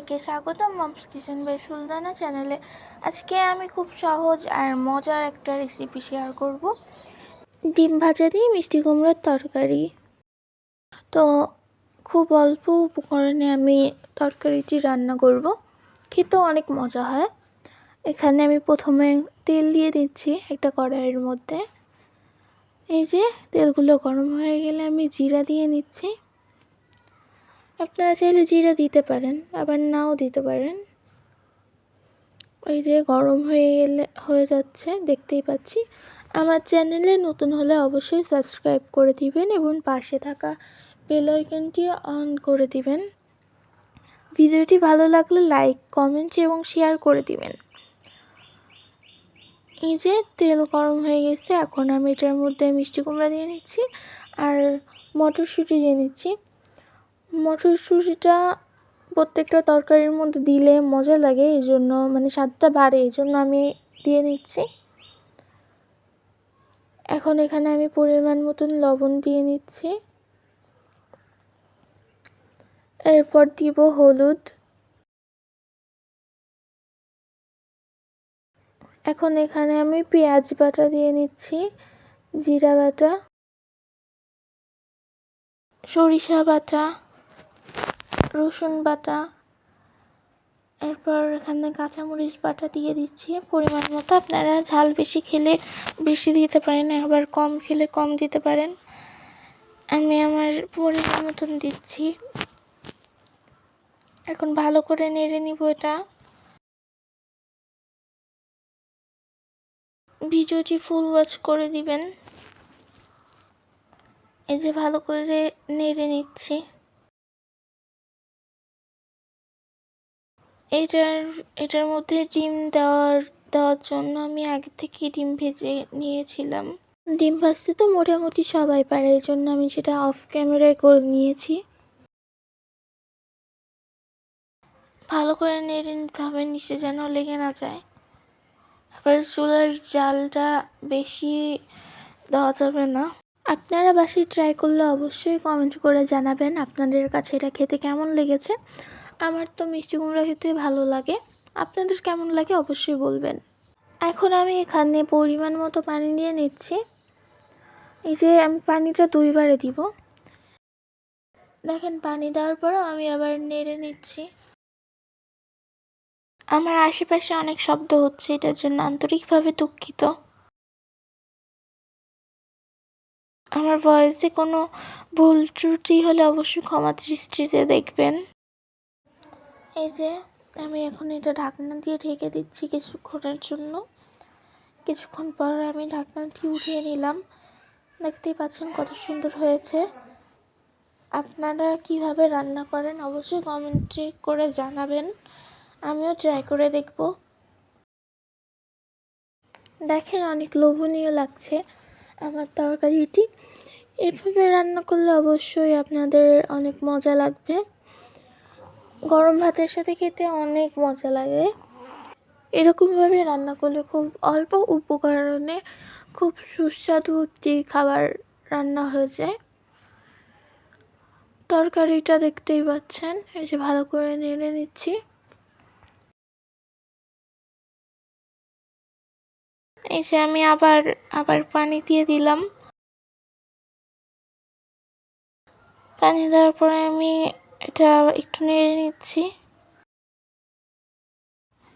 সবাইকে স্বাগতম moms kitchen by Sultana চ্যানেলে। আজকে আমি খুব সহজ আর মজার একটা রেসিপি শেয়ার করব, ডিম ভাজা দিয়ে মিষ্টি কুমড়োর তরকারি। তো খুব অল্প উপকরণে আমি তরকারিটি রান্না করব, খেতেও অনেক মজা হয়। এখানে আমি প্রথমে তেল দিয়ে দিচ্ছি একটা কড়াইয়ের মধ্যে। এই যে তেলগুলো গরম হয়ে গেলে আমি জিরা দিয়ে নিচ্ছি। আপনারা চাইলে জিরা দিতে পারেন, আবার নাও দিতে পারেন। ওই যে গরম হয়ে যাচ্ছে, দেখতেই পাচ্ছি। আমার চ্যানেলে নতুন হলে অবশ্যই সাবস্ক্রাইব করে দিবেন এবং পাশে থাকা বেল আইকনটি অন করে দিবেন। ভিডিওটি ভালো লাগলে লাইক, কমেন্ট এবং শেয়ার করে দিবেন। এই যে তেল গরম হয়ে গেছে, এখন আমি এটার মধ্যে মিষ্টি কুমড়া দিয়ে নিচ্ছি আর মটরশুঁটি দিয়ে নিচ্ছি। মটরশুঁটিটা প্রত্যেকটা তরকারির মধ্যে দিলে মজা লাগে, এই জন্য মানে স্বাদটা বাড়ে, এই জন্য আমি দিয়ে নিচ্ছি। এখন এখানে আমি পরিমাণ মতন লবণ দিয়ে নিচ্ছি। এরপর দিব হলুদ। এখন এখানে আমি পেঁয়াজ বাটা দিয়ে নিচ্ছি, জিরা বাটা, সরিষা বাটা, রসুন বাটা, এরপর এখানে কাঁচামরিচ বাটা দিয়ে দিচ্ছি পরিমাণ মতো। আপনারা ঝাল বেশি খেলে বেশি দিতে পারেন, আবার কম খেলে কম দিতে পারেন। আমি আমার পরিমাণ মতন দিচ্ছি। এখন ভালো করে নেড়ে নিব এটা। ভিডিওটি ফুল ওয়াচ করে দিবেন। এই যে ভালো করে নেড়ে নিচ্ছি। এটার মধ্যে ডিম দেওয়ার জন্য আমি আগে থেকেই ডিম ভেজে নিয়েছিলাম। ডিম ভাজতে তো মোটামুটি সবাই পারে, এই জন্য আমি সেটা অফ ক্যামেরায় করে নিয়েছি। ভালো করে নেড়ে নিতে হবে, নিচে যেন লেগে না যায়। আবার চুলার জালটা বেশি দেওয়া যাবে না। আপনারা বাসায় ট্রাই করলে অবশ্যই কমেন্ট করে জানাবেন আপনাদের কাছে এটা খেতে কেমন লেগেছে। আমার তো মিষ্টি কুমড়া খেতে ভালো লাগে, আপনাদের কেমন লাগে অবশ্যই বলবেন। এখন আমি এখানে পরিমাণ মতো পানি দিয়ে নিচ্ছি। এই যে আমি পানিটা 2 বারে দিব। দেখেন পানি দেওয়ার পরও আমি আবার নেড়ে নিচ্ছি। আমার আশেপাশে অনেক শব্দ হচ্ছে, এটার জন্য আন্তরিকভাবে দুঃখিত। আমার ভয়েসে কোনো ভুল ত্রুটি হলে অবশ্যই ক্ষমা দৃষ্টিতে দেখবেন। এই যে আমি এখন এটা ঢাকনা দিয়ে ঢেকে দিচ্ছি কিছুক্ষণের জন্য। কিছুক্ষণ পর আমি ঢাকনাটি উঠিয়ে নিলাম। দেখতেই পাচ্ছেন কত সুন্দর হয়েছে। আপনারা কিভাবে রান্না করেন অবশ্যই কমেন্টে করে জানাবেন, আমিও ট্রাই করে দেখব। দেখেন অনেক লোভনীয় লাগছে আমার তরকারিটি। এভাবে রান্না করলে অবশ্যই আপনাদের অনেক মজা লাগবে। গরম ভাতের সাথে খেতে অনেক মজা লাগে। এরকমভাবে রান্না করলে খুব অল্প উপকরণে খুব সুস্বাদু একটি খাবার রান্না হয়ে যায়। তরকারিটা দেখতেই পাচ্ছেন, এই যে ভালো করে নেড়ে নিচ্ছি। এই যে আমি আবার পানি দিয়ে দিলাম। পানি দেওয়ার পরে আমি এটা একটু নেড়ে নিচ্ছি।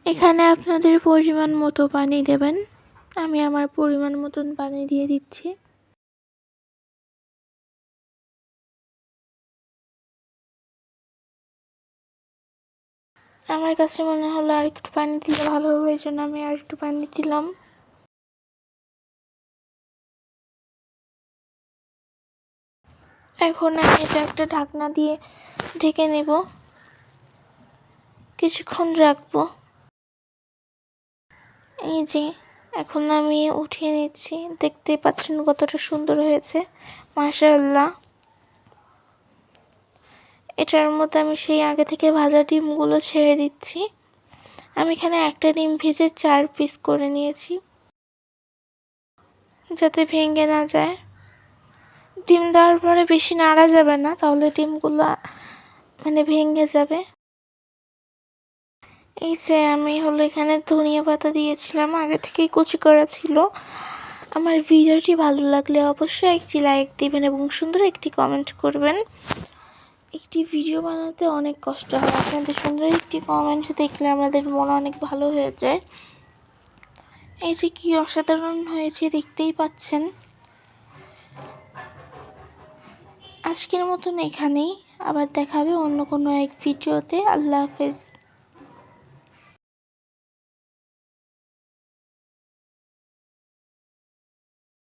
এখানে আপনাদের পরিমাণ মতো পানি দেবেন, আমি আমার পরিমাণ মতন পানি দিয়ে দিচ্ছি। আমার কাছে মনে হলো আর একটু পানি দিলে ভালো হবে, এই জন্য আমি আর একটু পানি দিলাম। এখন আমি এটা একটা ঢাকনা দিয়ে ঢেকে নেব, কিছুক্ষণ রাখবো। এই যে এখন আমি উঠিয়ে নিচ্ছি, দেখতেই পাচ্ছেন কতটা সুন্দর হয়েছে, মাশাআল্লাহ। এটার মধ্যে আমি সেই আগে থেকে ভাজা ডিমগুলো ছেড়ে দিচ্ছি। আমি এখানে একটা ডিম ভেজে 4 পিস করে নিয়েছি, যাতে ভেঙে না যায়। ডিম দেওয়ার পরে বেশি নাড়া যাবে না, তাহলে ডিমগুলো মানে ভেঙে যাবে। এই যে আমি হলো এখানে ধনিয়া পাতা দিয়েছিলাম, আগে থেকেই কুচি করা ছিল। আমার ভিডিওটি ভালো লাগলে অবশ্যই একটি লাইক দিবেন এবং সুন্দর একটি কমেন্ট করবেন। একটি ভিডিও বানাতে অনেক কষ্ট হয়, আপনাদের সুন্দর একটি কমেন্ট দেখলে আমাদের মন অনেক ভালো হয়ে যায়। এই যে কি অসাধারণ হয়েছে দেখতেই পাচ্ছেন। আজকের মতন এখানেই, আবার দেখা হবে অন্য কোনো এক ভিডিওতে। আল্লাহ হাফেজ।